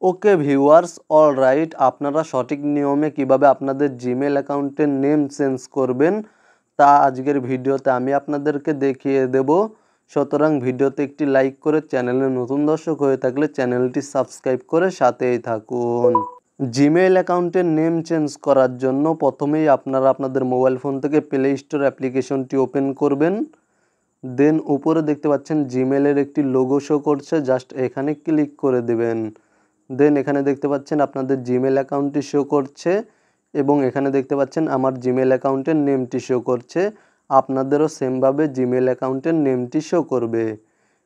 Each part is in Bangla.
ওকে ভিউয়ার্স, অলরাইট, আপনারা সঠিক নিয়মে কিভাবে আপনাদের জিমেল অ্যাকাউন্টের নেম চেঞ্জ করবেন তা আজকের ভিডিওতে আমি আপনাদেরকে দেখিয়ে দেব। সুতরাং ভিডিওতে একটি লাইক করে, চ্যানেলে নতুন দর্শক হয়ে থাকলে চ্যানেলটি সাবস্ক্রাইব করে সাথেই থাকুন। জিমেল অ্যাকাউন্টের নেম চেঞ্জ করার জন্য প্রথমেই আপনারা আপনাদের মোবাইল ফোন থেকে প্লে স্টোর অ্যাপ্লিকেশনটি ওপেন করবেন। দেন উপরে দেখতে পাচ্ছেন জিমেলের একটি লোগো শো করছে, জাস্ট এখানে ক্লিক করে দেবেন। দেন এখানে দেখতে পাচ্ছেন আপনাদের জিমেল অ্যাকাউন্টটি শো করছে এবং এখানে দেখতে পাচ্ছেন আমার জিমেল অ্যাকাউন্টের নেমটি শো করছে। আপনাদেরও সেমভাবে জিমেল অ্যাকাউন্টের নেমটি শো করবে।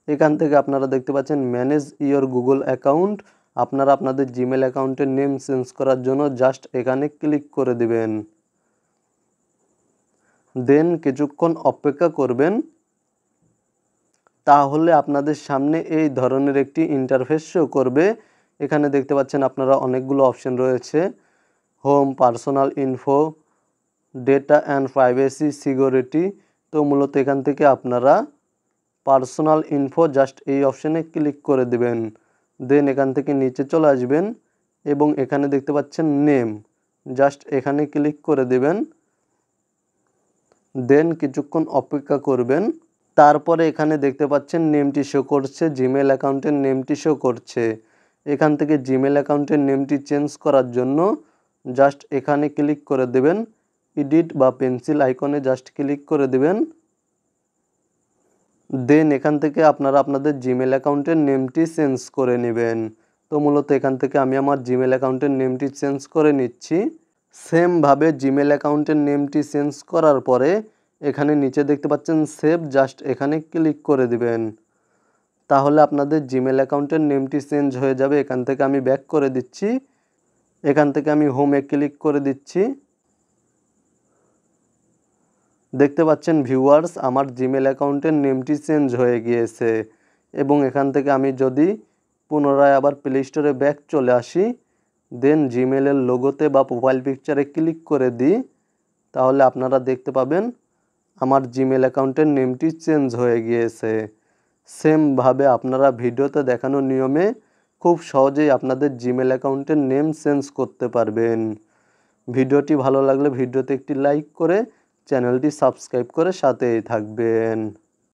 এখান থেকে আপনারা দেখতে পাচ্ছেন ম্যানেজ ইওর গুগল অ্যাকাউন্ট। আপনারা আপনাদের জিমেল অ্যাকাউন্টের নেম চেঞ্জ করার জন্য জাস্ট এখানে ক্লিক করে দিবেন। দেন কিছুক্ষণ অপেক্ষা করবেন, তাহলে আপনাদের সামনে এই ধরনের একটি ইন্টারফেস শো করবে। এখানে দেখতে পাচ্ছেন আপনারা অনেকগুলো অপশন রয়েছে, home, personal info, data and privacy, security. তো মূলত এখান থেকে আপনারা পার্সোনাল ইনফো জাস্ট এই অপশানে ক্লিক করে দেবেন। দেন এখান থেকে নিচে চলে আসবেন এবং এখানে দেখতে পাচ্ছেন নেম, জাস্ট এখানে ক্লিক করে দেবেন। দেন কিছুক্ষণ অপেক্ষা করবেন, তারপরে এখানে দেখতে পাচ্ছেন নেমটি শো করছে, জিমেল অ্যাকাউন্টের নেমটি শো করছে। এখান থেকে জিমেল অ্যাকাউন্টের নেমটি চেঞ্জ করার জন্য জাস্ট এখানে ক্লিক করে দেবেন, এডিট বা পেন্সিল আইকনে জাস্ট ক্লিক করে দেবেন। দেন এখান থেকে আপনারা আপনাদের জিমেল অ্যাকাউন্টের নেমটি চেঞ্জ করে নেবেন। তো মূলত এখান থেকে আমি আমার জিমেল অ্যাকাউন্টের নেমটি চেঞ্জ করে নিচ্ছি। সেমভাবে জিমেল অ্যাকাউন্টের নেমটি চেঞ্জ করার পরে এখানে নিচে দেখতে পাচ্ছেন সেভ, জাস্ট এখানে ক্লিক করে দিবেন। তাহলে আপনাদের জিমেল অ্যাকাউন্টের নেমটি চেঞ্জ হয়ে যাবে। এখান থেকে আমি ব্যাক করে দিচ্ছি, এখান থেকে আমি হোমে ক্লিক করে দিচ্ছি। দেখতে পাচ্ছেন ভিউয়ার্স, আমার জিমেল অ্যাকাউন্টের নেমটি চেঞ্জ হয়ে গিয়েছে। এবং এখান থেকে আমি যদি পুনরায় আবার প্লে স্টোরে ব্যাক চলে আসি, দেন জিমেলের লোগোতে বা প্রোফাইল পিকচারে ক্লিক করে দিই, তাহলে আপনারা দেখতে পাবেন আমার জিমেল অ্যাকাউন্টের নেমটি চেঞ্জ হয়ে গিয়েছে। সেমভাবে আপনারা ভিডিওতে দেখানো নিয়মে খুব সহজেই আপনাদের জিমেল অ্যাকাউন্টের নেম চেঞ্জ করতে পারবেন। ভিডিওটি ভালো লাগলে ভিডিওতে একটি লাইক করে চ্যানেলটি সাবস্ক্রাইব করে সাথেই থাকবেন।